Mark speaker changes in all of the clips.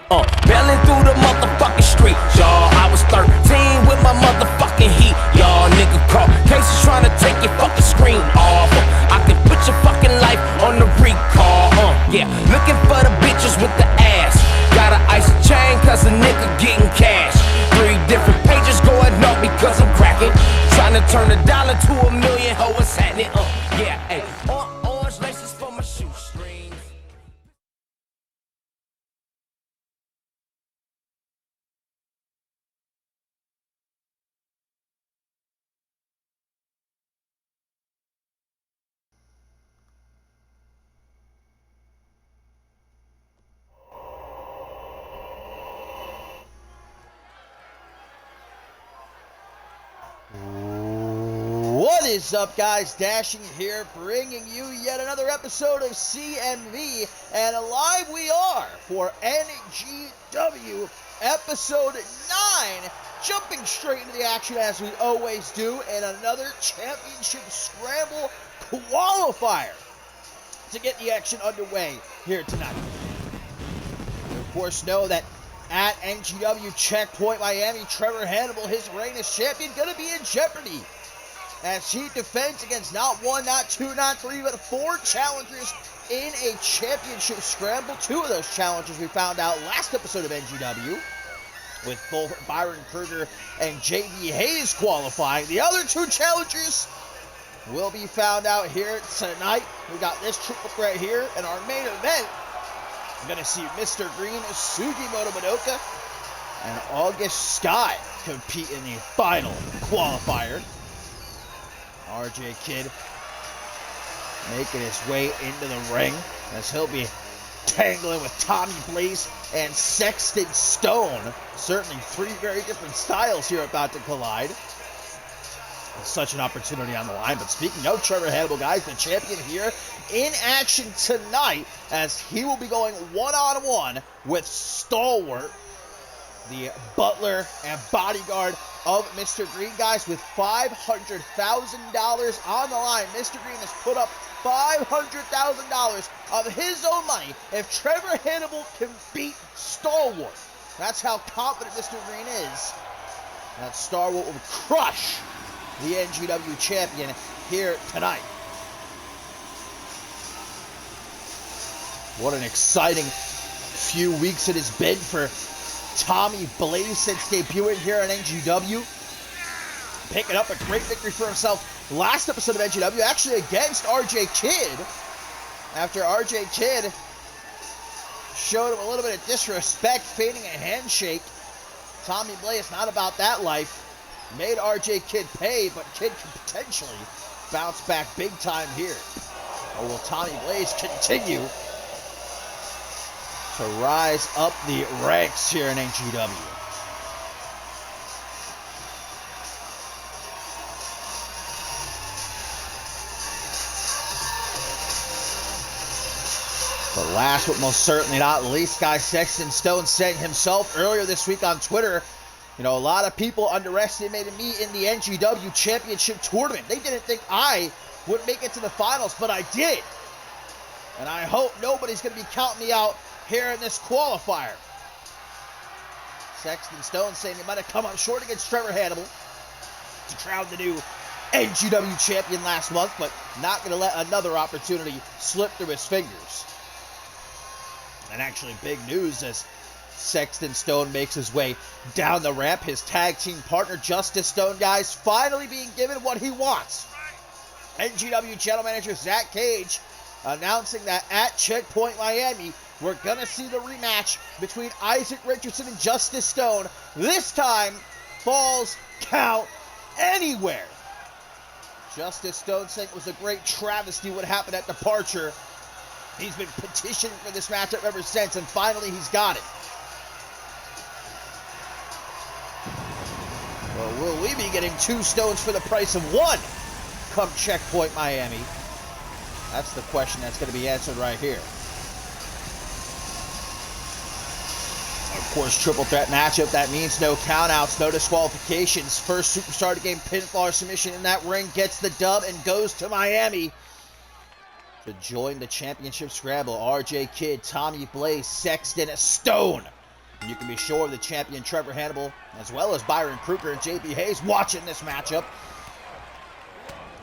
Speaker 1: Bailing through the motherfucking street, y'all. I was 13 with my motherfucking heat, y'all. Nigga call cases trying to take your fucking screen off. I can put your fucking life on the recall, yeah. Looking for the bitches with the ass. Got an ice chain cause a nigga getting cash. 3 different pages going up because I'm cracking. Trying to turn $1 to $1 million, ho, what's happening, yeah, ayy. Orange laces for my shoestrings.
Speaker 2: What is up, guys? Dashing here, bringing you yet another episode of CMV, and live we are for NGW episode 9, jumping straight into the action as we always do, and another championship scramble qualifier to get the action underway here tonight. You, of course, know that at NGW Checkpoint Miami, Trevor Hannibal, his reign as champion, going to be in jeopardy as he defends against not 1, not 2, not 3, but 4 challengers in a championship scramble. 2 of those challengers we found out last episode of NGW, with both Byron Kruger and JV Hayes qualifying. The other 2 challengers will be found out here tonight. We got this triple threat here in our main event. We're going to see Mr. Green, Sugimoto Madoka, and August Sky compete in the final qualifier. RJ Kidd making his way into the ring as he'll be tangling with Tommy Blaze and Sexton Stone. Certainly 3 very different styles here about to collide. Such an opportunity on the line. But speaking of Trevor Hannibal, guys, the champion here in action tonight as he will be going one-on-one with Stalwart, the butler and bodyguard of Mr. Green, guys, with $500,000 on the line. Mr. Green has put up $500,000 of his own money if Trevor Hannibal can beat Stalwart. That's how confident Mr. Green is that Stalwart will crush the NGW champion here tonight. What an exciting few weeks it has been for Tommy Blaze since debuting here on NGW. Picking up a great victory for himself last episode of NGW, actually against RJ Kidd. After RJ Kidd showed him a little bit of disrespect, feigning a handshake. Tommy Blaze, not about that life. Made RJ Kidd pay, but Kidd can potentially bounce back big time here. Or will Tommy Blaze continue to rise up the ranks here in NGW? But last but most certainly not least, guys, Sexton Stone saying himself earlier this week on Twitter, you know, a lot of people underestimated me in the NGW Championship Tournament. They didn't think I would make it to the finals, but I did. And I hope nobody's going to be counting me out here in this qualifier. Sexton Stone saying he might have come up short against Trevor Hannibal to crown the new NGW champion last month, but not going to let another opportunity slip through his fingers. And actually big news as Sexton Stone makes his way down the ramp. His tag team partner, Justice Stone, guys, finally being given what he wants. NGW General Manager Zach Cage announcing that at Checkpoint Miami, we're going to see the rematch between Isaac Richardson and Justice Stone. This time, Falls Count Anywhere. Justice Stone saying it was a great travesty what happened at Departure. He's been petitioning for this matchup ever since, and finally he's got it. Well, will we be getting 2 stones for the price of 1 come Checkpoint Miami? That's the question that's going to be answered right here. Of course, triple threat matchup. That means no countouts, no disqualifications. First superstar to gain pinfall or submission in that ring gets the dub and goes to Miami to join the championship scramble. RJ Kidd, Tommy Blaze, Sexton Stone And you can be sure the champion Trevor Hannibal, as well as Byron Kruger and JB Hayes, watching this matchup.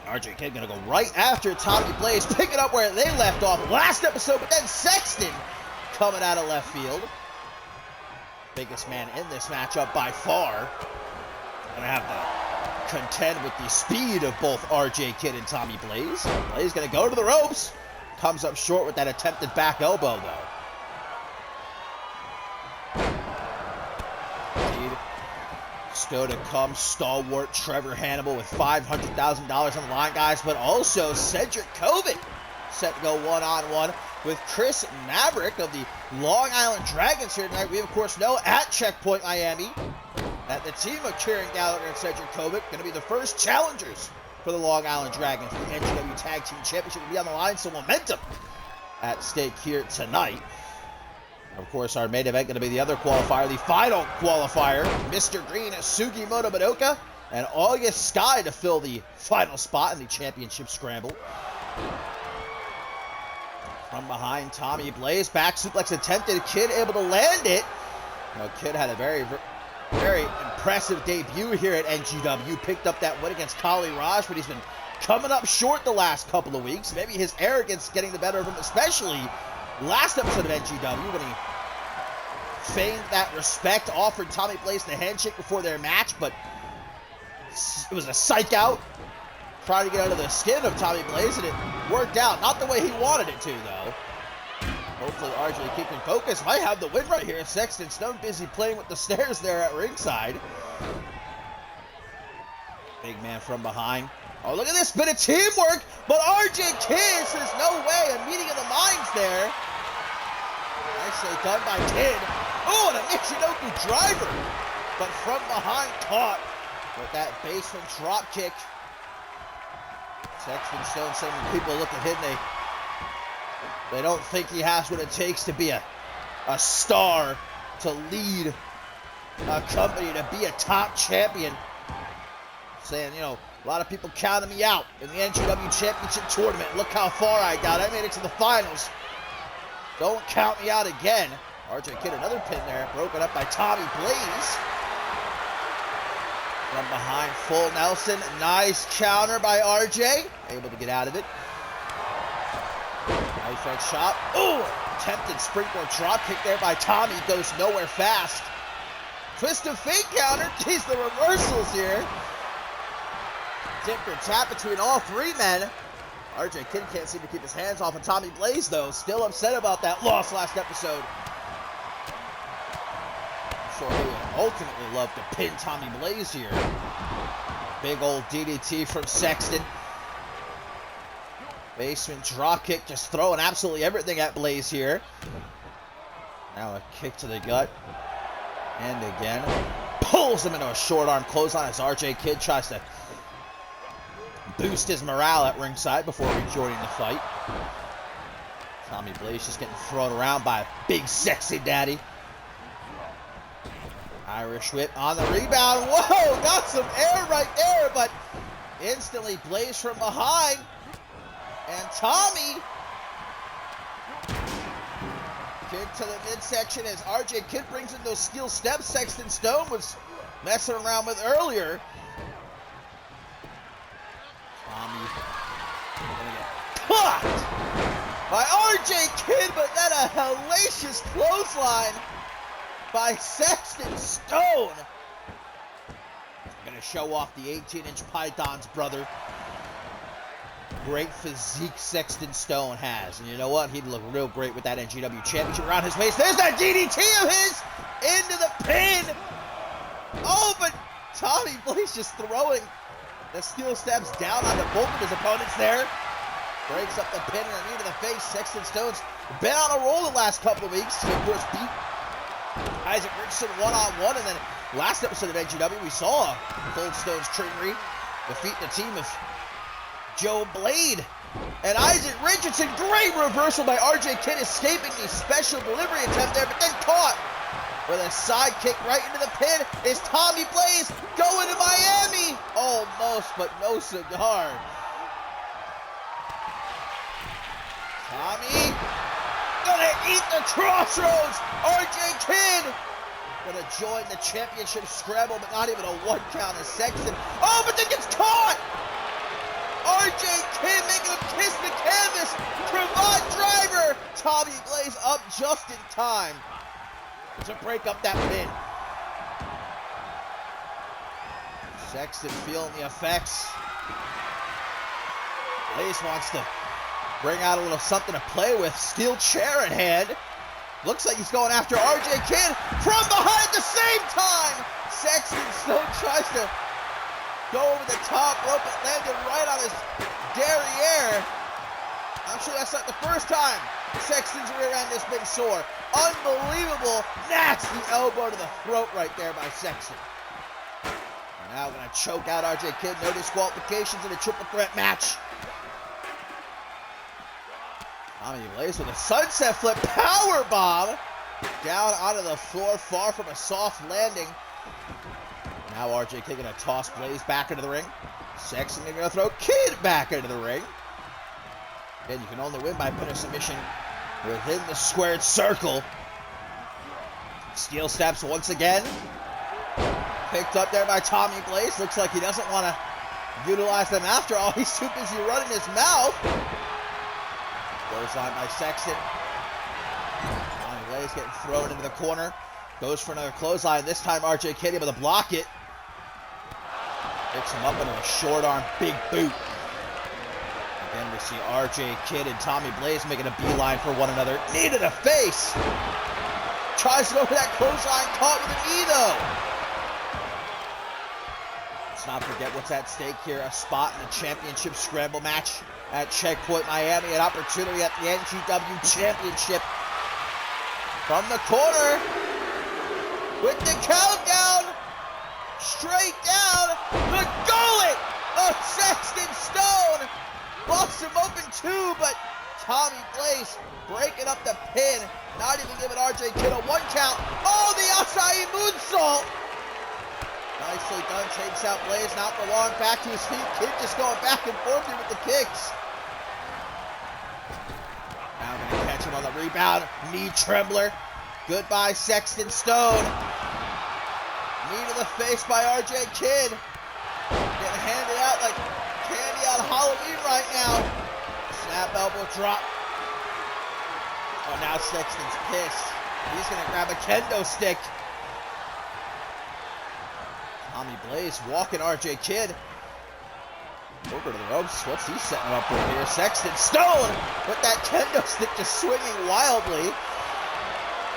Speaker 2: RJ Kidd gonna go right after Tommy Blaze, picking up where they left off last episode, but then Sexton coming out of left field. Biggest man in this matchup by far. Gonna have to contend with the speed of both RJ Kidd and Tommy Blaze. Blaze gonna go to the ropes. Comes up short with that attempted back elbow, though. Still to come, stalwart Trevor Hannibal with $500,000 on the line, guys, but also Cedric Kovic set to go one-on-one with Chris Maverick of the Long Island Dragons here tonight. We, of course, know at Checkpoint Miami that the team of Kieran Gallagher and Cedric Kovic going to be the first challengers for the Long Island Dragons. The NGW Tag Team Championship will be on the line, so momentum at stake here tonight. Of course, our main event going to be the other qualifier, the final qualifier, Mr. Green, Sugimoto Madoka, and August Sky to fill the final spot in the championship scramble. From behind, Tommy Blaze, back suplex attempted, Kidd able to land it. You know, Kidd had a very impressive debut here at NGW, picked up that win against Kali Raj, but he's been coming up short the last couple of weeks. Maybe his arrogance getting the better of him, especially last episode of NGW when he feigned that respect, offered Tommy Blaze the handshake before their match, but it was a psych out. Trying to get under the skin of Tommy Blaze, and it worked out. Not the way he wanted it to, though. Hopefully RJ keeping focus. Might have the win right here. Sexton Stone busy playing with the stairs there at ringside. Big man from behind. Oh, look at this bit of teamwork, but RJ Kidd says no way, a meeting of the minds there. Nicely done by Kidd. Oh, and a Michinoku driver, but from behind caught with that basement drop kick. Sexton Stone saying when people look at him, they don't think he has what it takes to be a star, to lead a company, to be a top champion. Saying, you know, a lot of people counted me out in the NGW Championship Tournament. Look how far I got. I made it to the finals. Don't count me out again. RJ Kidd, another pin there, broken up by Tommy Blaze. From behind, full Nelson. Nice counter by RJ. Able to get out of it. Knife edge shot. Ooh! Attempted springboard drop kick there by Tommy. Goes nowhere fast. Twist of fate counter. Jeez, the reversals here. Different tap between all three men. RJ Kidd can't seem to keep his hands off of Tommy Blaze, though. Still upset about that loss last episode. I'm sure he would ultimately love to pin Tommy Blaze here. Big old DDT from Sexton. Basement drop kick, just throwing absolutely everything at Blaze here. Now a kick to the gut. And again. Pulls him into a short arm clothesline as RJ Kidd tries to boost his morale at ringside before rejoining the fight. Tommy Blaze just getting thrown around by a big sexy daddy. Irish whip on the rebound. Whoa, got some air right there, but instantly Blaze from behind. And Tommy kick to the midsection as RJ Kidd brings in those steel steps Sexton Stone was messing around with earlier. Tommy gonna get caught by RJ Kidd, but then a hellacious clothesline by Sexton Stone. Gonna show off the 18-inch pythons, brother. Great physique Sexton Stone has. And you know what? He'd look real great with that NGW Championship around his waist. There's that DDT of his into the pin. Oh, but Tommy Blaze just throwing the steel steps down onto both of his opponents there. Breaks up the pin and a knee to the face. Sexton Stone's been on a roll the last couple of weeks. He, of course, beat Isaac Richardson one-on-one. And then last episode of NGW, we saw Cold Stone's Trickery defeat the team of Joe Blade and Isaac Richardson. Great reversal by RJ Kidd, escaping the special delivery attempt there, but then caught with a side kick right into the pin. Is Tommy Blaze going to Miami? Almost, but no cigar. Tommy gonna eat the crossroads. RJ Kidd Gonna join the championship scramble, but not even a 1 count as Sexton. Oh, but then gets caught! RJ Kidd making him kiss the canvas. Cravat driver. Tommy Blaze up just in time to break up that pin. Sexton feeling the effects. Blaze wants to bring out a little something to play with. Steel chair in hand. Looks like he's going after RJ Kidd from behind at the same time. Sexton still tries to go over the top rope, but landed right on his derriere. I'm sure that's not the first time Sexton's rear end has been sore. Unbelievable, nasty elbow to the throat right there by Sexton. And now gonna choke out RJ Kidd. No disqualifications in a triple threat match. Tommy Blaze with a sunset flip power bomb down onto the floor, far from a soft landing. Now RJ Kidd gonna toss Blaze back into the ring. Sexton gonna throw Kidd back into the ring. Again, you can only win by pin or submission within the squared circle. Steel steps once again. Picked up there by Tommy Blaze. Looks like he doesn't want to utilize them after all. He's too busy running his mouth. Goes on by Sexton. Tommy Blaze getting thrown into the corner. Goes for another clothesline. This time RJ Kidd able to block it. Picks him up into a short arm big boot. Again, we see RJ Kidd and Tommy Blaze making a beeline for one another. Knee to the face. Tries to go for that clothesline. Caught with an knee though. Let's not forget what's at stake here. A spot in the championship scramble match at Checkpoint Miami. An opportunity at the NGW Championship. From the corner. With the countdown. Straight down. The gullet of Sexton Stone. Busts him open too, but Tommy Blaze breaking up the pin. Not even giving RJ Kidd a 1 count. Oh, the acai moonsault. Nicely done. Takes out Blaze. Not for long. Back to his feet. Kidd just going back and forth here with the kicks. Now going to catch him on the rebound. Knee trembler. Goodbye, Sexton Stone. Knee to the face by RJ Kidd. Getting handed out like candy on Halloween right now. Snap elbow drop. Oh, now Sexton's pissed. He's going to grab a kendo stick. Tommy Blaze walking RJ Kidd over to the ropes. What's he setting up over here? Sexton Stone with that kendo stick just swinging wildly.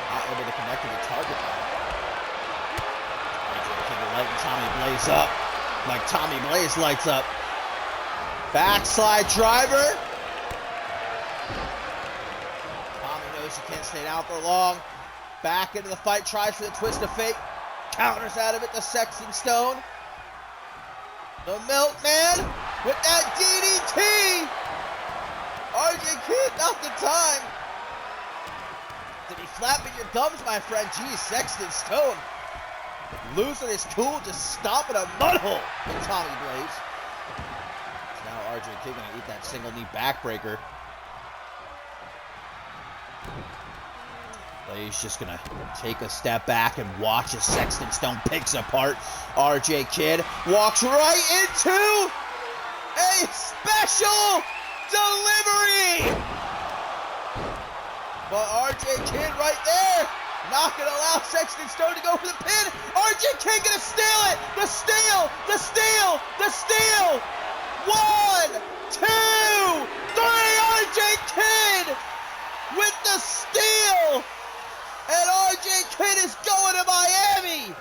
Speaker 2: Not able to connect to the target line. RJ Kidd lighting Tommy Blaze up like Tommy Blaze lights up. Backslide driver. Tommy knows he can't stay down for long. Back into the fight, tries for the twist of fate. Counters out of it to Sexton Stone. The Milkman with that DDT. RJ Kidd, not the time. To be flapping your gums, my friend. Geez, Sexton Stone losing his cool, just stomping a mud hole in Tommy Blaze. So now RJ Kidd gonna eat that single knee backbreaker. Blaze just gonna take a step back and watch as Sexton Stone picks apart RJ Kidd. Walks right into a special delivery. But RJ Kidd right there, not gonna allow Sexton Stone to go for the pin. RJ Kidd gonna steal it. The steal, the steal, the steal. 1, 2, 3. RJ Kidd with the steal. And RJ Kidd is going to Miami.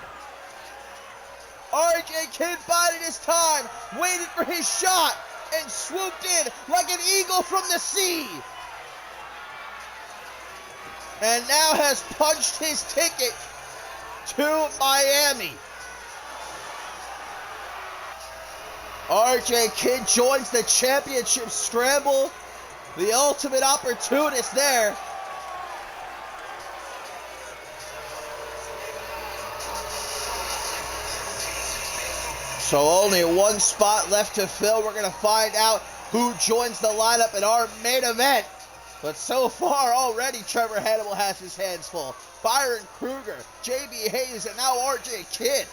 Speaker 2: RJ Kidd bided his time, waited for his shot, and swooped in like an eagle from the sea. And now has punched his ticket to Miami. RJ Kidd joins the championship scramble. The ultimate opportunist there. So only one spot left to fill. We're going to find out who joins the lineup in our main event. But so far already, Trevor Hannibal has his hands full. Byron Kruger, JB Hayes, and now RJ Kidd.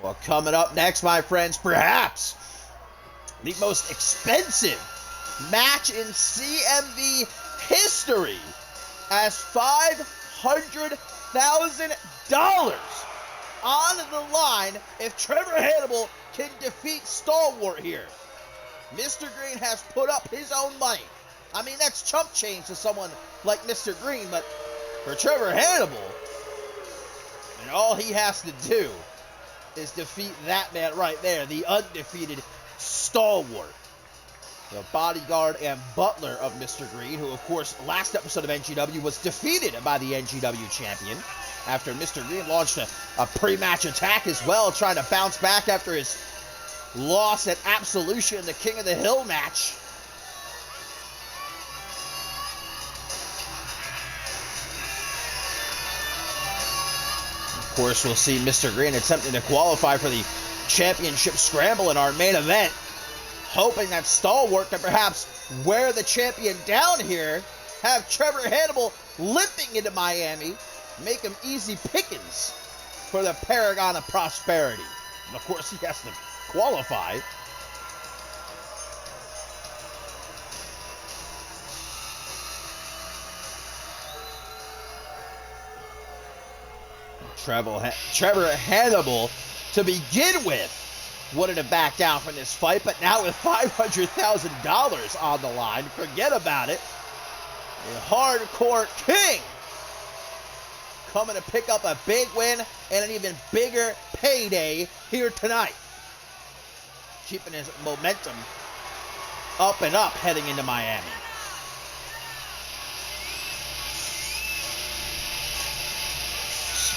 Speaker 2: Well, coming up next, my friends, perhaps the most expensive match in CMV history, as $500,000 on the line if Trevor Hannibal can defeat Stalwart here. Mr. Green has put up his own money. I mean, that's chump change to someone like Mr. Green, but for Trevor Hannibal, and all he has to do is defeat that man right there, the undefeated Stalwart, the bodyguard and butler of Mr. Green, who, of course, last episode of NGW was defeated by the NGW champion after Mr. Green launched a pre-match attack as well, trying to bounce back after his loss at Absolution, the King of the Hill match. Of course, we'll see Mr. Green attempting to qualify for the championship scramble in our main event, hoping that Stalwart can perhaps wear the champion down here, have Trevor Hannibal limping into Miami, make him easy pickings for the Paragon of Prosperity. And of course, he has to qualify. Trevor Hannibal, to begin with, wouldn't have backed down from this fight, but now with $500,000 on the line, forget about it. The Hardcore King coming to pick up a big win and an even bigger payday here tonight. Keeping his momentum up and up heading into Miami.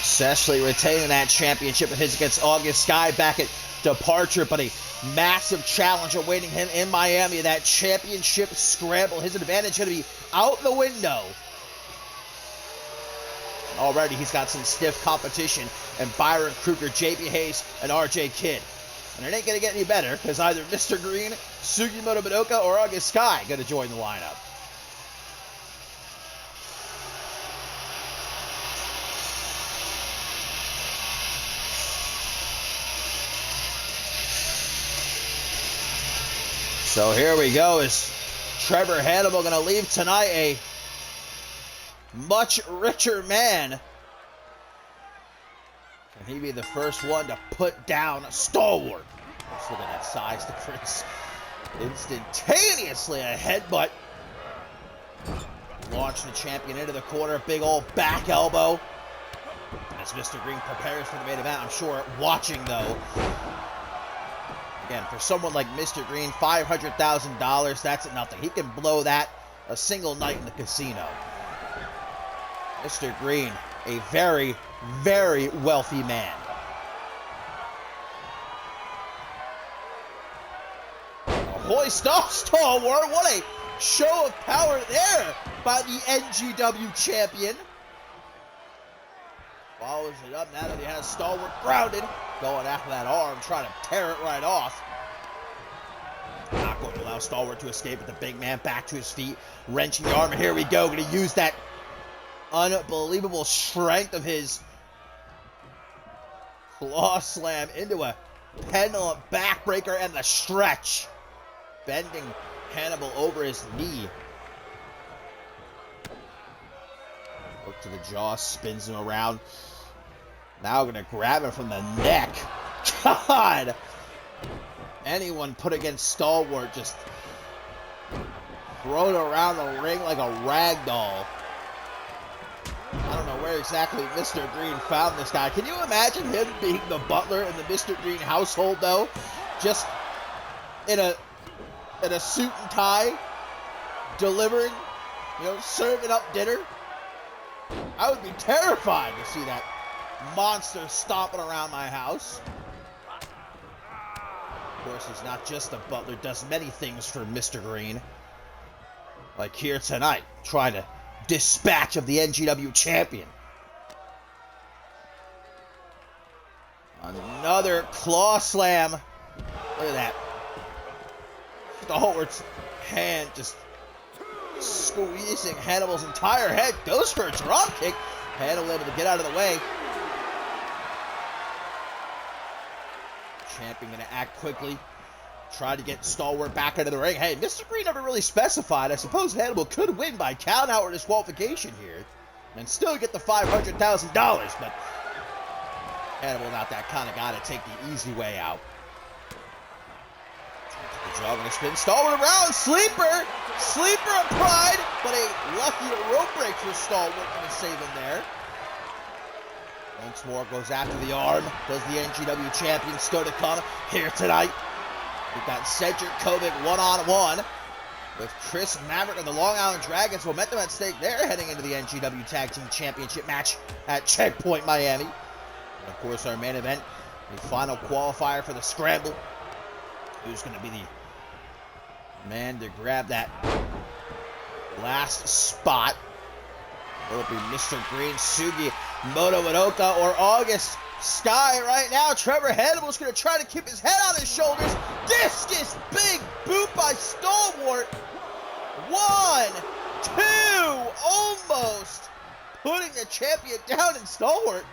Speaker 2: Successfully retaining that championship of his against August Sky back at Departure, but a massive challenge awaiting him in Miami. That championship scramble, his advantage going to be out the window. Already he's got some stiff competition and Byron Kruger, JB Hayes, and RJ Kidd. And it ain't going to get any better because either Mr. Green, Sugimoto Madoka, or August Sky going to join the lineup. So here we go. Is Trevor Hannibal going to leave tonight a much richer man? Can he be the first one to put down Stalwart? Let's look at that size difference. Instantaneously a headbutt. Launch the champion into the corner. Big old back elbow. As Mr. Green prepares for the main event, I'm sure watching though. Again, for someone like Mr. Green, $500,000, that's nothing. He can blow that a single night in the casino. Mr. Green, a very, very wealthy man. Hoist off Stalwart. What a show of power there by the NGW champion. Follows it up now that he has Stalwart grounded. Going after that arm, trying to tear it right off. Not going to allow Stalwart to escape with the big man back to his feet. Wrenching the arm, and here we go. Going to use that unbelievable strength of his claw slam into a pendulum backbreaker and the stretch. Bending Hannibal over his knee. Look to the jaw, spins him around. Now going to grab him from the neck. God! Anyone put against Stalwart just thrown around the ring like a rag doll. I don't know where exactly Mr. Green found this guy. Can you imagine him being the butler in the Mr. Green household, though? Just in a suit and tie, delivering, serving up dinner. I would be terrified to see that monster stomping around my house. Of course, he's not just a butler, does many things for Mr. Green. Like here tonight, trying to dispatch of the NGW champion. Another claw slam. Look at that. Stalwart's hand just squeezing Hannibal's entire head. Goes for a drop kick. Hannibal able to get out of the way. Champion going to act quickly. Try to get Stalwart back into the ring. Hey, Mr. Green never really specified. I suppose Hannibal could win by count-out or disqualification here and still get the $500,000, but Hannibal not that kind of guy to take the easy way out. The jaw going to spin Stalwart around. Sleeper of pride, but a lucky rope break for Stalwart going to save him there. Once more goes after the arm. Does the NGW champion still to come here tonight? We've got Cedric Kovic one-on-one with Chris Maverick and the Long Island Dragons. Momentum at stake there heading into the NGW Tag Team Championship match at Checkpoint Miami. And of course, our main event, the final qualifier for the Scramble. Who's going to be the man to grab that last spot? Will it be Mr. Green, Sugi, Moto Inoka, or August Sky right now? Trevor Hannibal's going to try to keep his head on his shoulders. Discus, big boot by Stalwart. 1, 2, almost putting the champion down, in Stalwart,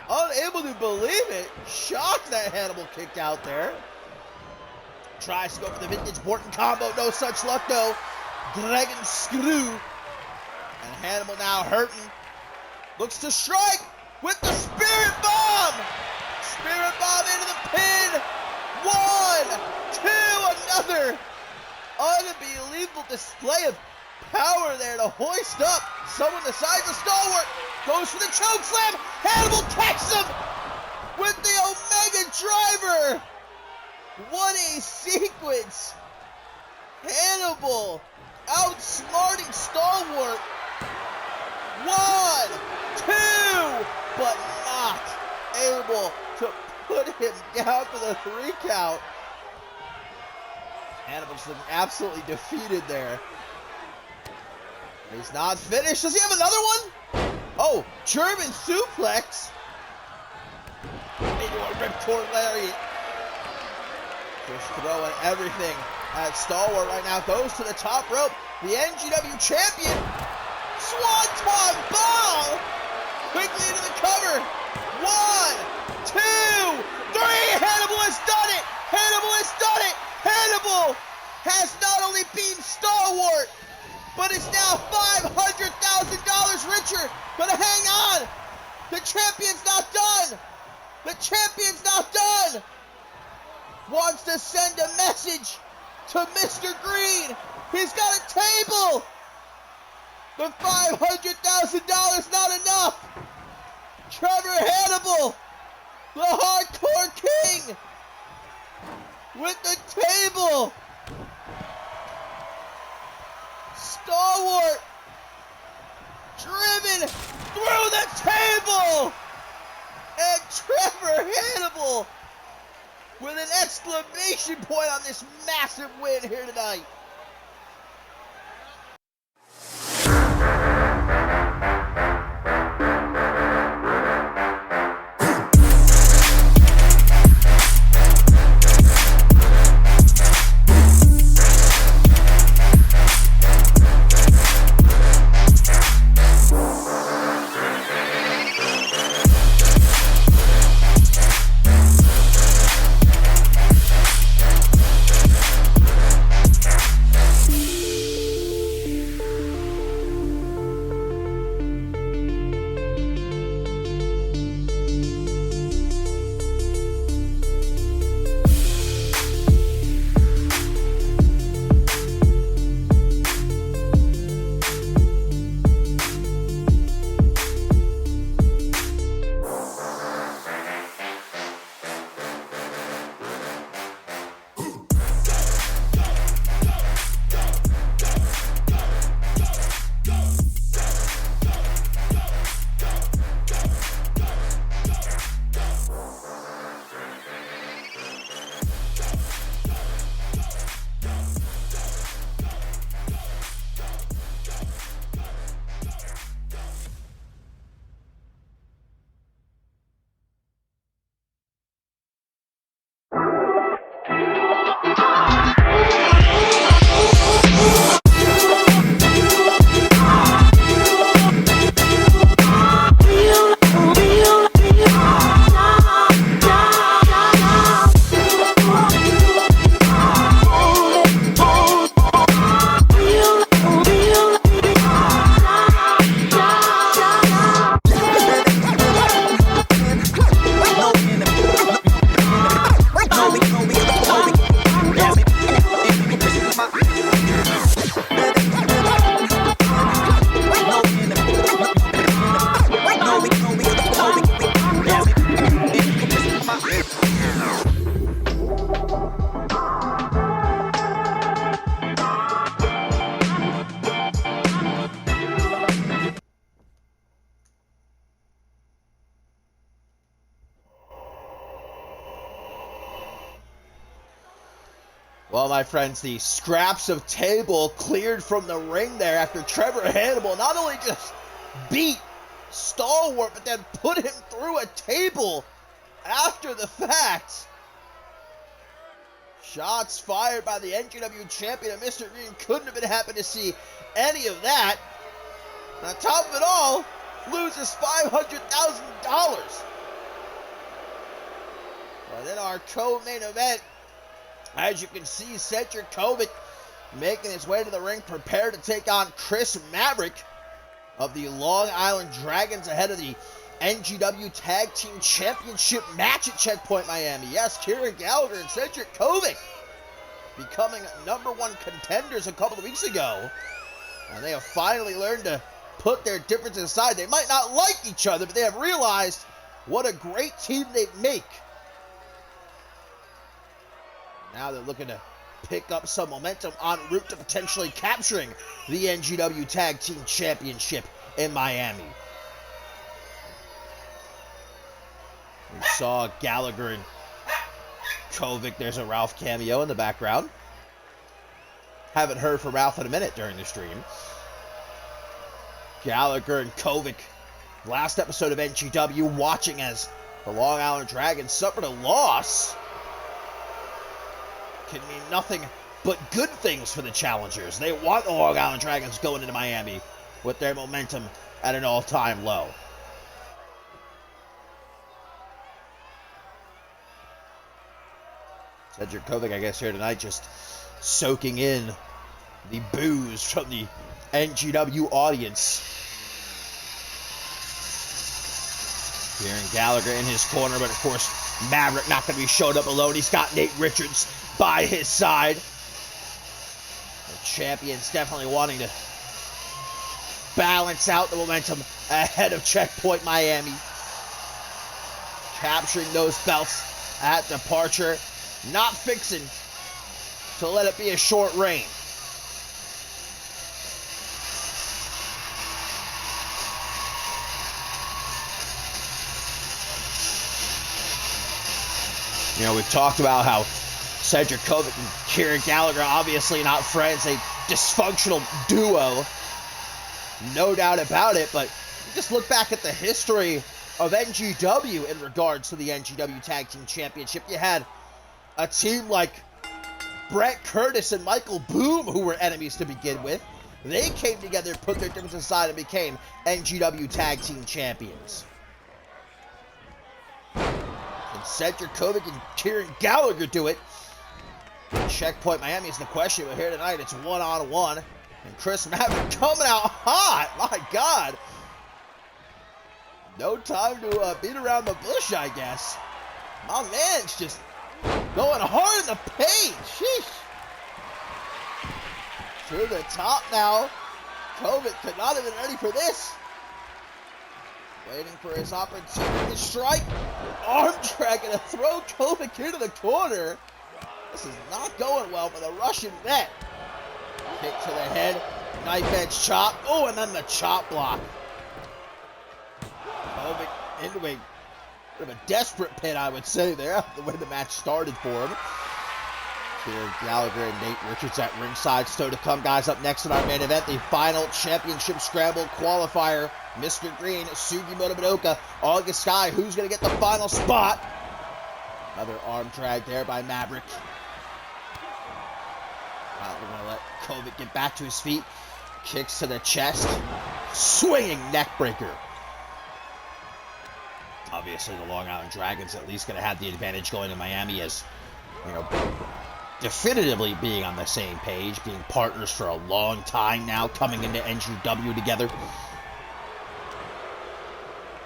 Speaker 2: unable to believe it. Shocked that Hannibal kicked out there. Tries to go for the vintage Borton combo. No such luck, though. Dragon Screw. And Hannibal now hurting. Looks to strike with the Spirit Bomb. Spirit Bomb into the pin. 1, 2, another unbelievable display of power there to hoist up someone the size of Stalwart. Goes for the choke slam. Hannibal catches him with the Omega Driver. What a sequence. Hannibal outsmarting Stalwart. 1, 2, but not able to put him down for the 3 count. Hannibal's looking absolutely defeated there. He's not finished. Does he have another one? Oh, German suplex. Into a ripcord lariat. Just throwing everything at Stalwart right now. Goes to the top rope. The NGW champion. Swanton Bomb. Quickly into the cover. 1, 2, 3. Hannibal has done it. Hannibal has done it. Hannibal has not only beaten Stalwart, but is now $500,000 richer. But hang on. The champion's not done. The champion's not done. Wants to send a message to Mr. Green. He's got a table. The $500,000 not enough. Trevor Hannibal, the Hardcore King, with the table. Stalwart driven through the table. And Trevor Hannibal with an exclamation point on this massive win here tonight. Well, my friends, the scraps of table cleared from the ring there after Trevor Hannibal not only just beat Stalwart, but then put him through a table after the fact. Shots fired by the NJW champion, and Mr. Green couldn't have been happy to see any of that. And on top of it all, loses $500,000. And then our co-main event, as you can see, Cedric Kovic making his way to the ring, prepared to take on Chris Maverick of the Long Island Dragons ahead of the NGW Tag Team Championship match at Checkpoint Miami. Yes, Kieran Gallagher and Cedric Kovic becoming #1 contenders a couple of weeks ago. And they have finally learned to put their differences aside. They might not like each other, but they have realized what a great team they make. Now they're looking to pick up some momentum en route to potentially capturing the NGW Tag Team Championship in Miami. We saw Gallagher and Kovic. There's a Ralph cameo in the background. Haven't heard from Ralph in a minute during the stream. Gallagher and Kovic, last episode of NGW, watching as the Long Island Dragons suffered a loss. Can mean nothing but good things for the challengers. They want the Long Island Dragons going into Miami with their momentum at an all-time low. Cedric Kovic, I guess, here tonight just soaking in the boos from the NGW audience. Kieran Gallagher in his corner, but of course, Maverick not going to be showed up alone. He's got Nate Richards by his side. The champion's definitely wanting to balance out the momentum ahead of Checkpoint Miami. Capturing those belts at Departure. not fixing to let it be a short reign. You know, we've talked about how Cedric Kovic and Kieran Gallagher, obviously not friends, a dysfunctional duo, no doubt about it, but just look back at the history of NGW in regards to the NGW Tag Team Championship. You had a team like Brett Curtis and Michael Boom, who were enemies to begin with. They came together, put their differences aside, and became NGW Tag Team Champions. And Cedric Kovic and Kieran Gallagher do it. Checkpoint Miami is the question, but here tonight it's one-on-one. And Chris Maverick coming out hot. My God. No time to beat around the bush, I guess. My man's just going hard in the paint. Sheesh. To the top now. Kovic could not have been ready for this. Waiting for his opportunity to strike. Arm drag and a throw Kovic into the corner. This is not going well for the Russian vet. Kick to the head. Knife edge chop. Oh, and then the chop block. Kovic into a bit of a desperate pin, I would say, there, the way the match started for him. Kieran Gallagher and Nate Richards at ringside. Still to come, guys. Up next in our main event, the final championship scramble qualifier. Mr. Green, Sugimoto Madoka, August Sky. Who's going to get the final spot? Another arm drag there by Maverick. We're going to let Kovic get back to his feet. Kicks to the chest. Swinging neck breaker. Obviously, the Long Island Dragons at least going to have the advantage going to Miami as, you know, definitively being on the same page, being partners for a long time now, coming into NGW together.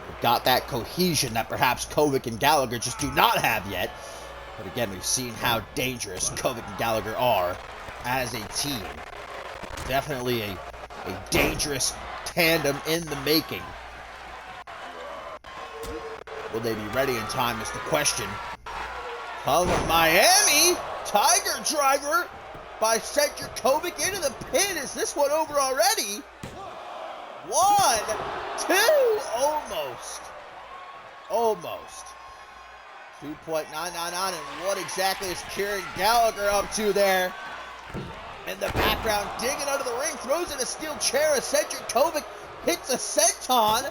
Speaker 2: We've got that cohesion that perhaps Kovic and Gallagher just do not have yet. But again, we've seen how dangerous Kovic and Gallagher are as a team. Definitely a dangerous tandem in the making. Will they be ready in time is the question. Come Miami! Tiger driver by Cedric Kovic into the pin. Is this one over already? 1, 2, almost. Almost. 2.999, and what exactly is Kieran Gallagher up to there? In the background, digging under the ring, throws in a steel chair as Cedric Kovic hits a senton.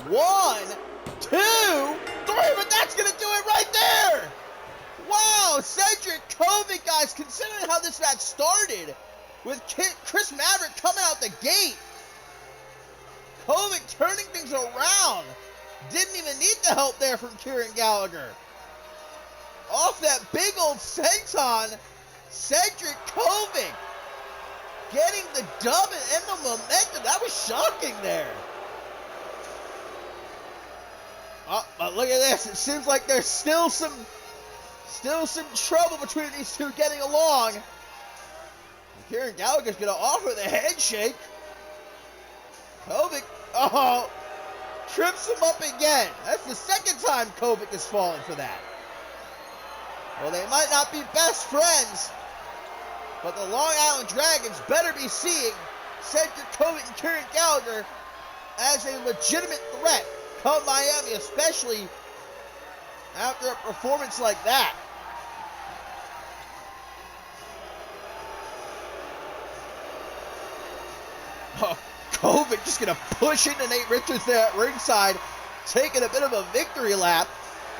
Speaker 2: 1, 2, 3, but that's going to do it right there! Wow, Cedric Kovic, guys, considering how this match started, with Chris Maverick coming out the gate, Kovic turning things around, didn't even need the help there from Kieran Gallagher. Off that big old senton, Cedric Kovic getting the dub and the momentum. That was shocking there. Oh, but look at this. It seems like there's still some trouble between these two getting along. And Kieran Gallagher's going to offer the handshake. Kovic, trips him up again. That's the second time Kovic has fallen for that. Well, they might not be best friends, but the Long Island Dragons better be seeing Cedric Kovic and Kieran Gallagher as a legitimate threat come Miami, especially after a performance like that. Oh, Kovic just going to push into Nate Richards there at ringside, taking a bit of a victory lap.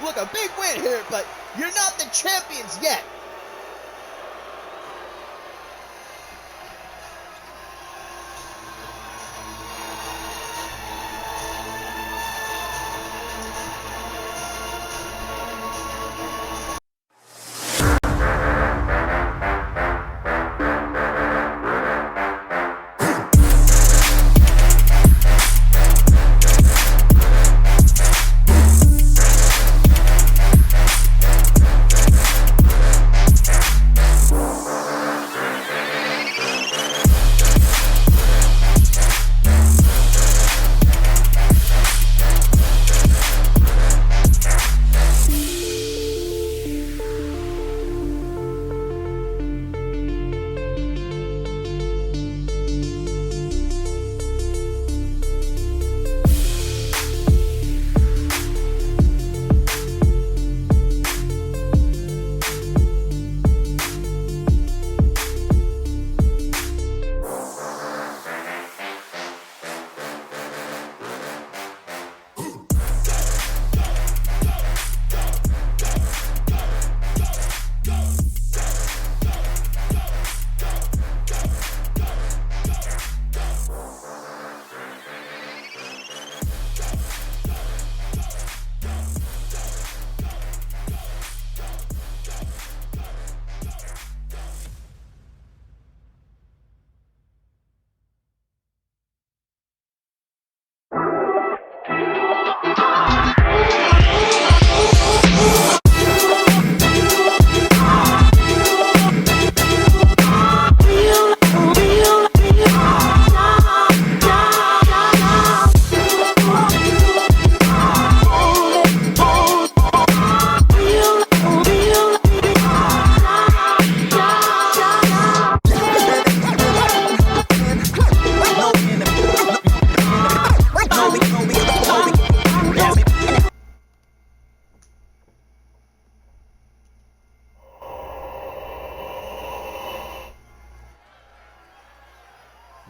Speaker 2: Look, a big win here, but you're not the champions yet.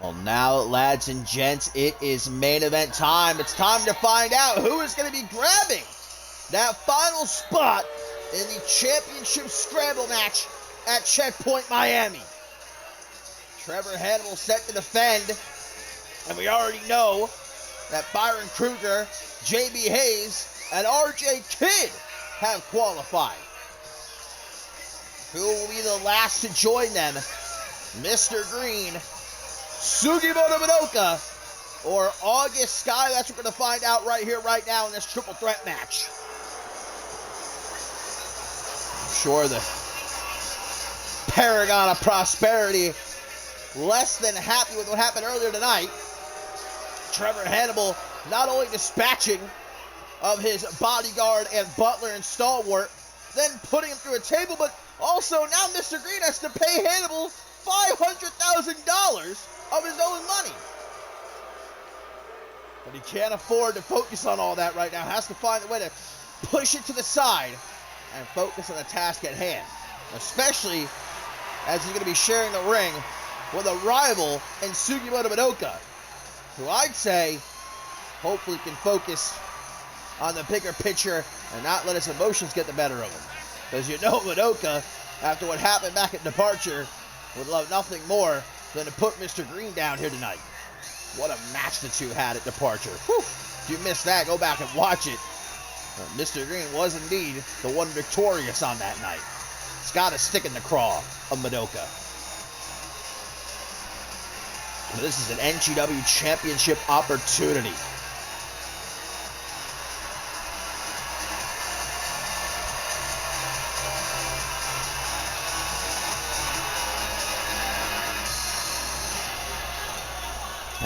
Speaker 2: Well, now, lads and gents, it is main event time. It's time to find out who is going to be grabbing that final spot in the championship scramble match at Checkpoint Miami. Trevor Hannibal set to defend, and we already know that Byron Kruger, JB Hayes, and RJ Kidd have qualified. Who will be the last to join them? Mr. Green, Sugimoto Madoka, or August Sky? That's what we're going to find out right here, right now in this triple threat match. I'm sure the Paragon of Prosperity less than happy with what happened earlier tonight. Trevor Hannibal not only dispatching of his bodyguard and butler and stalwart, then putting him through a table, but also now Mr. Green has to pay Hannibal $500,000 of his own money. But he can't afford to focus on all that right now. Has to find a way to push it to the side and focus on the task at hand. Especially as he's going to be sharing the ring with a rival in Sugimoto Madoka, who I'd say hopefully can focus on the bigger picture and not let his emotions get the better of him. Because you know Madoka, after what happened back at Departure, would love nothing more than to put Mr. Green down here tonight. What a match the two had at Departure. Whew. If you missed that, go back and watch it. Mr. Green was indeed the one victorious on that night. It's got to stick in the craw of Madoka. This is an NGW Championship opportunity.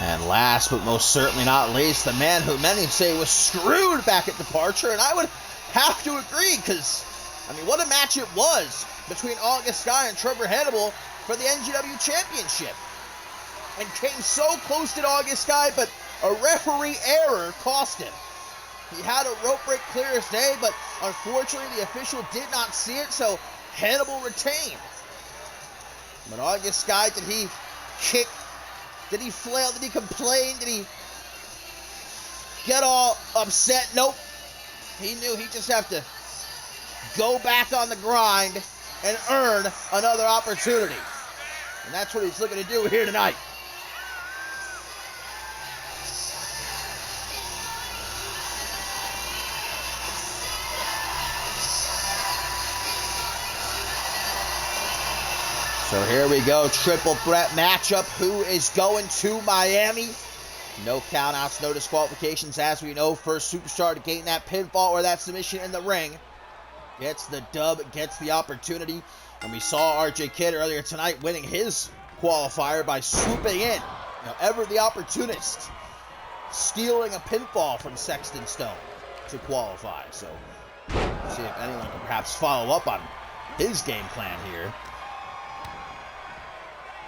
Speaker 2: And last but most certainly not least, the man who many say was screwed back at Departure, and I would have to agree, because, I mean, what a match it was between August Sky and Trevor Hannibal for the NGW Championship. And came so close to August Sky, but a referee error cost him. He had a rope break clear as day, but unfortunately the official did not see it, so Hannibal retained. But August Sky, did he kick? Did he flail? Did he complain? Did he get all upset? Nope. He knew he just have to go back on the grind and earn another opportunity. And that's what he's looking to do here tonight. So here we go, triple threat matchup. Who is going to Miami? No countouts, no disqualifications, as we know. First superstar to gain that pinfall or that submission in the ring gets the dub, gets the opportunity. And we saw RJ Kidd earlier tonight winning his qualifier by swooping in. Now, ever the opportunist, stealing a pinfall from Sexton Stone to qualify. So, let's see if anyone can perhaps follow up on his game plan here.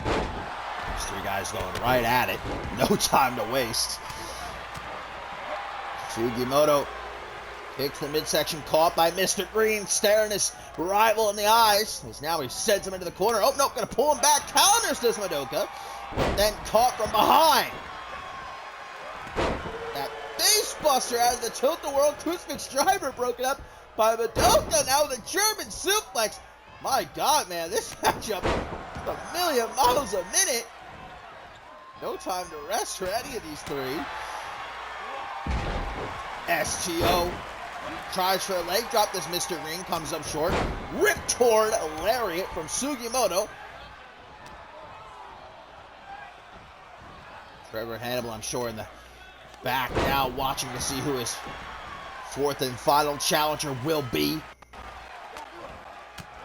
Speaker 2: These three guys going right at it. No time to waste. Sugimoto kicks the midsection, caught by Mr. Green, staring his rival in the eyes. He sends him into the corner. Oh, nope, gonna pull him back. Counters this Madoka. Then caught from behind. That face buster out of the Tilt-A-Whirl Kuzmic's driver broken up by Madoka. Now the German suplex. My God, man, this matchup is a million miles a minute. No time to rest for any of these three. STO tries for a leg drop. This Mr. Green comes up short. Ripcord lariat from Sugimoto. Trevor Hannibal, I'm sure, in the back now, watching to see who his fourth and final challenger will be.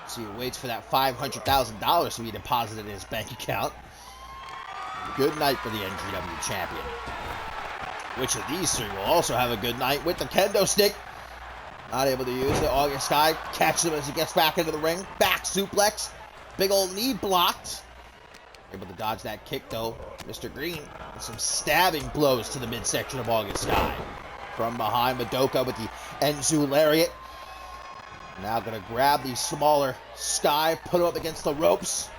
Speaker 2: So he waits for that $500,000 to be deposited in his bank account. Good night for the NGW champion. Which of these three will also have a good night with the kendo stick? Not able to use it. August Sky catches him as he gets back into the ring. Back suplex. Big old knee blocked. Able to dodge that kick though. Mr. Green with some stabbing blows to the midsection of August Sky. From behind, Madoka with the Enzu lariat. Now going to grab the smaller Sky, put him up against the ropes.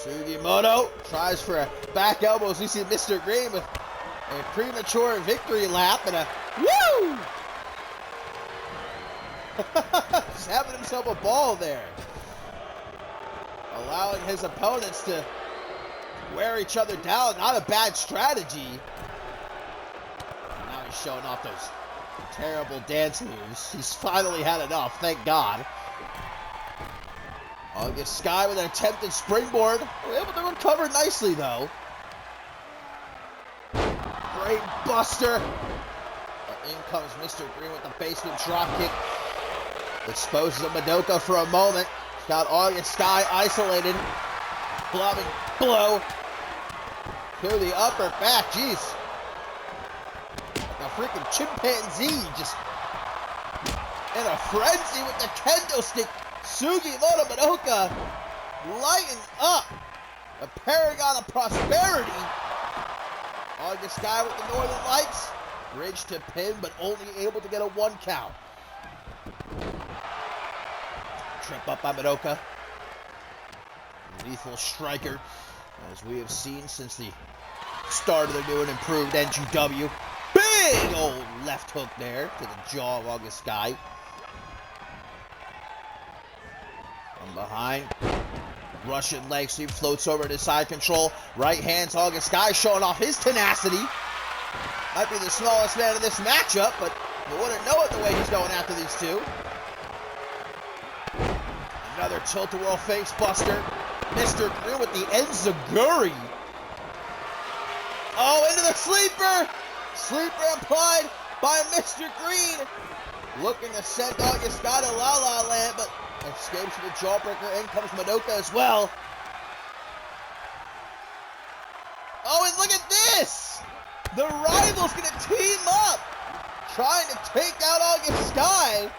Speaker 2: Sugimoto tries for a back elbow as we see Mr. Green with a premature victory lap and a woo! Just having himself a ball there. Allowing his opponents to wear each other down. Not a bad strategy. Now he's showing off those terrible dance moves. He's finally had enough, thank God. August Sky with an attempted springboard. We're able to recover nicely, though. Great buster. But in comes Mr. Green with the basement dropkick. Exposes Madoka for a moment. Got August Sky isolated. Clubbing blow to the upper back. Jeez. Like a freaking chimpanzee just in a frenzy with the kendo stick. Sugimoto Madoka lighten up. A paragon of prosperity. August Sky with the Northern Lights. Bridge to pin, but only able to get a 1 count. Trip up by Madoka. Lethal striker, as we have seen since the start of the new and improved NGW. Big old left hook there to the jaw of August Sky. From behind, Russian leg sweep floats over to side control. Right hand's August Sky showing off his tenacity. Might be the smallest man in this matchup, but you wouldn't know it the way he's going after these two. Another tilt-a-whirl face buster. Mr. Green with the enziguri. Oh, into the sleeper. Sleeper applied by Mr. Green. Looking to send August Sky to La La Land, but escapes with the jawbreaker. In comes Madoka as well. Oh, and look at this. The Rivals going to team up. Trying to take out August Sky.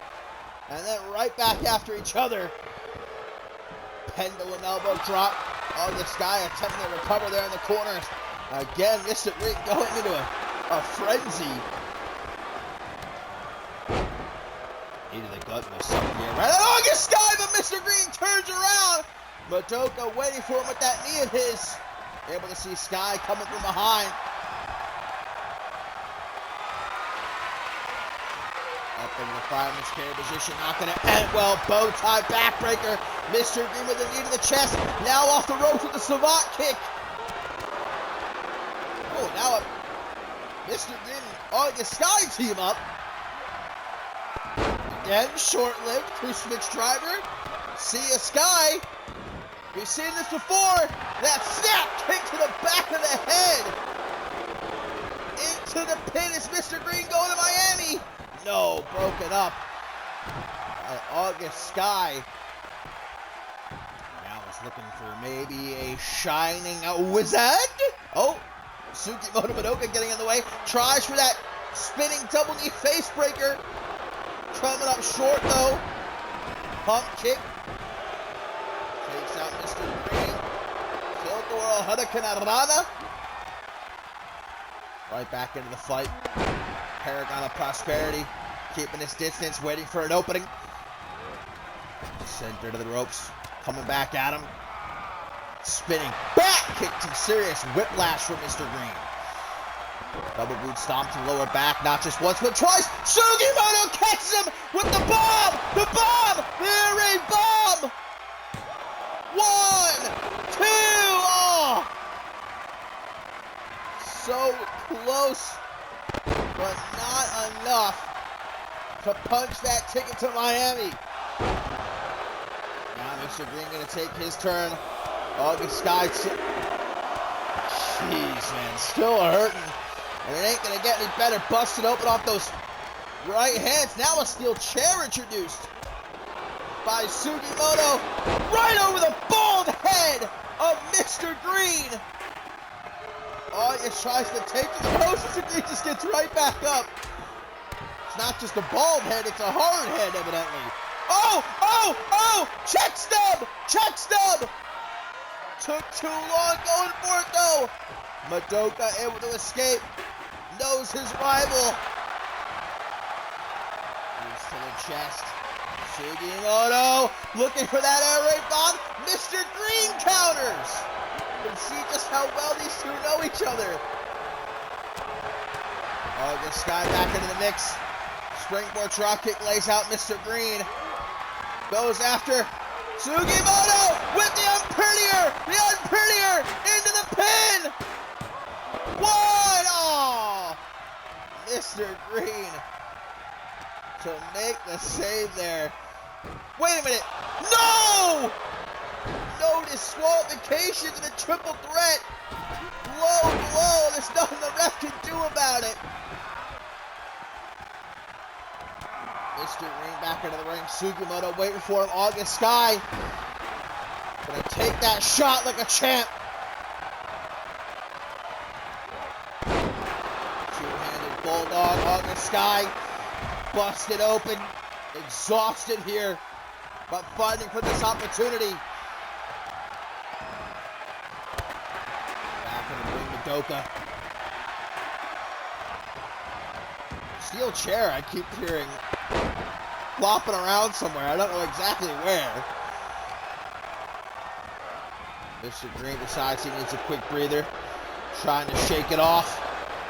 Speaker 2: And then right back after each other. Pendulum elbow drop. August Sky attempting to recover there in the corners. Again, Mr. Green going into a frenzy. Into the gut with something here. Right at August Sky, but Mr. Green turns around. Madoka waiting for him with that knee of his. Able to see Sky coming from behind. Up in the fireman's carry position, not going to end well. Bow tie backbreaker. Mr. Green with a knee to the chest. Now off the ropes with the savant kick. Oh, now Mr. Green and August Sky team up. Again, short-lived crucifix driver. See ya, Sky. We've seen this before. That snap kick to the back of the head. Into the pin is Mr. Green going to Miami. No, broken up by August Sky. Now he's looking for maybe a shining wizard. Oh, Sugimoto Madoka getting in the way. Tries for that spinning double knee face breaker. Coming up short though. Pump kick. Takes out Mr. Green. Tilt-a-whirl Hurricane Rana. Right back into the fight. Paragon of Prosperity, keeping his distance, waiting for an opening. Center to the ropes, coming back at him. Spinning back kick, some serious whiplash from Mr. Green. Double boot stomp to lower back, not just once, but twice. Sugimoto catches him with the bomb! The bomb! The air raid bomb! 1, 2, oh! So close. But not enough to punch that ticket to Miami. Now Mr. Green going to take his turn. August Sky. Jeez, man. Still hurting. And it ain't going to get any better. Busted open off those right hands. Now a steel chair introduced by Sugimoto. Right over the bald head of Mr. Green. August tries to take to the post. Mr. Green just gets right back up. It's not just a bald head, it's a hard head, evidently. Oh! Oh! Oh! Check stub! Check stub! Took too long going for it, though. Madoka able to escape. Knows his rival. Moves to the chest. Sugimoto looking for that air raid bomb. Mr. Green counters. can see just how well these two know each other. August Sky back into the mix. Springboard drop kick lays out Mr. Green. Goes after Sugimoto with the unprettier! The unprettier into the pin! One! Oh! Mr. Green to make the save there. Wait a minute! No! No disqualification to the triple threat. Low blow. There's nothing the ref can do about it. Mr. Green back into the ring. Sugimoto waiting for him. August Sky gonna take that shot like a champ. Two-handed bulldog. August Sky busted open, exhausted here, but fighting for this opportunity. Back in the ring, Madoka. Steel chair, I keep hearing flopping around somewhere. I don't know exactly where. Mr. Green decides he needs a quick breather. Trying to shake it off.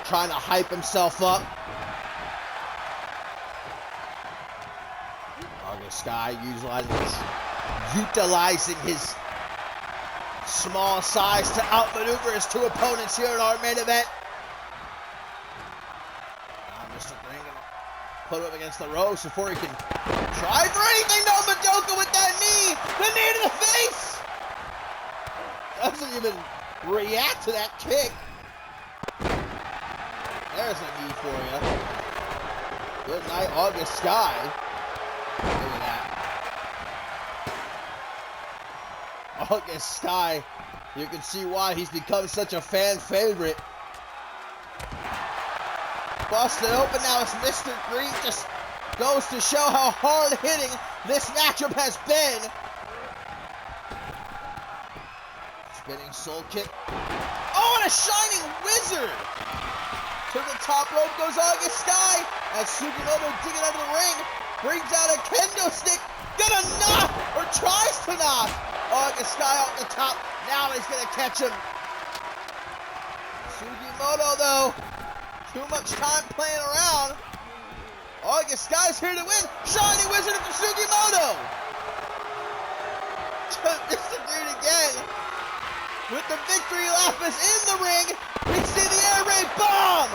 Speaker 2: Trying to hype himself up. August Sky utilizing his small size to outmaneuver his two opponents here in our main event. Mr. Green gonna put him against the ropes before he can try for anything. No, Madoka with that knee! The knee to the face! Doesn't even react to that kick. There's a knee for you. Good night, August Sky. Look at that. August Sky. You can see why he's become such a fan favorite. Busted open now as Mr. Green just goes to show how hard hitting this matchup has been. Spinning soul kick. Oh, and a shining wizard! To the top rope goes August Sky as Sugimoto digging out of the ring. Brings out a kendo stick. Gonna knock, or tries to knock. August Sky off the top. Now he's gonna catch him. Sugimoto though, too much time playing around. August Sky's here to win. Shining wizard for Sugimoto. Mr. Green again. With the victory lap is in the ring. We see the air raid bomb.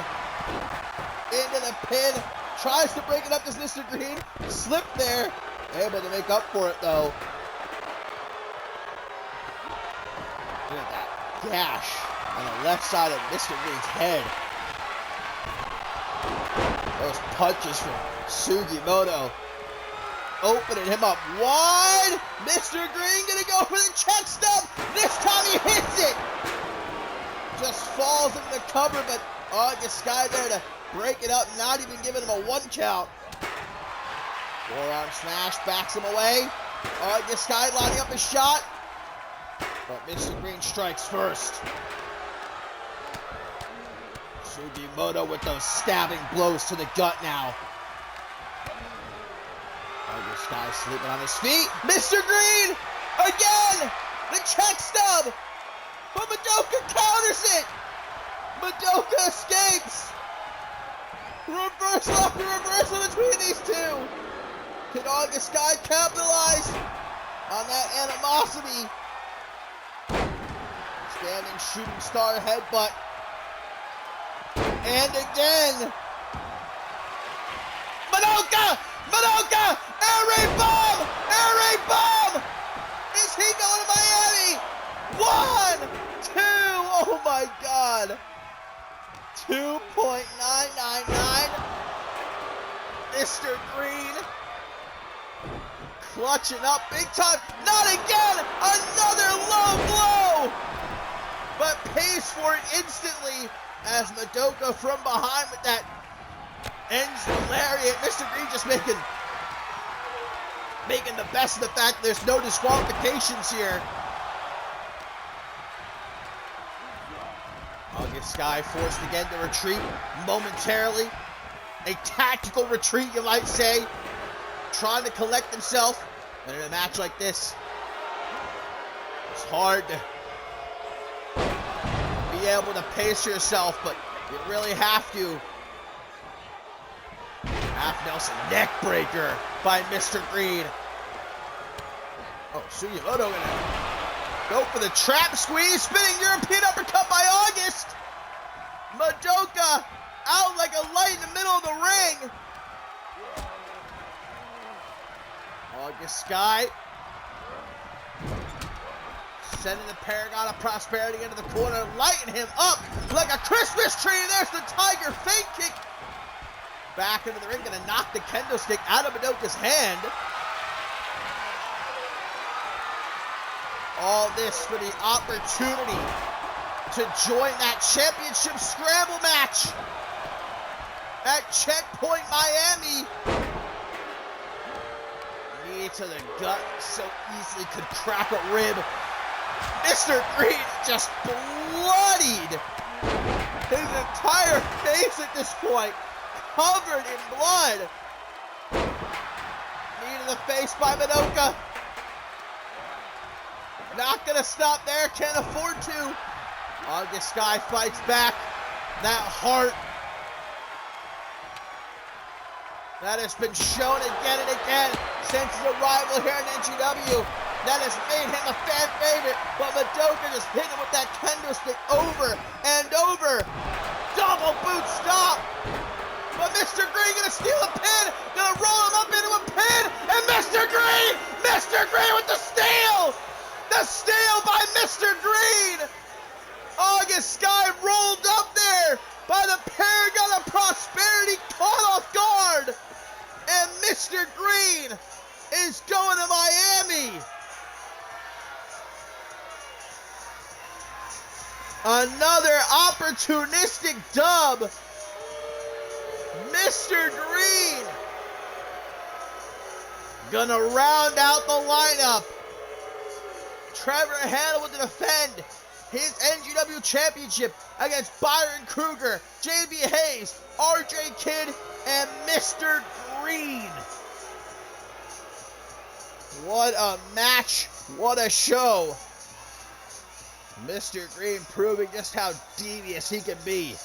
Speaker 2: Into the pin. Tries to break it up as Mr. Green. Slipped there. Able to make up for it though. Look at that gash on the left side of Mr. Green's head. Those punches from Sugimoto opening him up wide. Mr. Green gonna go for the check stub. This time he hits it. Just falls into the cover, but August Sky there to break it up, not even giving him a 1 count. Forearm smash, backs him away. August Sky lining up a shot, but Mr. Green strikes first. Sugimoto with those stabbing blows to the gut now. August Sky sleeping on his feet. Mr. Green! Again! The check stub! But Madoka counters it! Madoka escapes! Reversal after reversal between these two! Can August Sky capitalize on that animosity? Standing shooting star headbutt. And again! Madoka! Madoka! Air raid bomb! Air raid bomb! Is he going to Miami? 1, 2, oh my god. 2.999. Mr. Green clutching up big time. Not again! Another low blow! But pays for it instantly as Madoka from behind with that ends the lariat. Mr. Green just making the best of the fact there's no disqualifications here. August Sky forced again to retreat momentarily. A tactical retreat, you might say. Trying to collect himself. And in a match like this, it's hard to able to pace yourself, but you really have to. Half Nelson neck breaker by Mr. Green. Oh, Sugimoto gonna go for the trap squeeze, spinning European uppercut by August. Madoka out like a light in the middle of the ring. August Sky sending the Paragon of Prosperity into the corner, lighting him up like a Christmas tree. There's the Tiger feint kick. Back into the ring, gonna knock the kendo stick out of Madoka's hand. All this for the opportunity to join that championship scramble match at Checkpoint Miami. Knee to the gut, so easily could crack a rib. Mr. Green just bloodied his entire face at this point, covered in blood. Knee to the face by Madoka. Not gonna stop there, can't afford to. August Sky fights back. That heart that has been shown again and again since his arrival here in NGW. That has made him a fan favorite, but Madoka just hit him with that kendo stick over and over. Double boot stop. But Mr. Green gonna steal a pin, gonna roll him up into a pin, and Mr. Green with the steal! The steal by Mr. Green! August Sky rolled up there by the Paragon of Prosperity, caught off guard, and Mr. Green is going to Miami. Another opportunistic dub. Mr. Green gonna round out the lineup. Trevor Handel to defend his NGW championship against Byron Kruger, JB Hayes, RJ Kidd, and Mr. Green. What a match, what a show. Mr. Green proving just how devious he can be.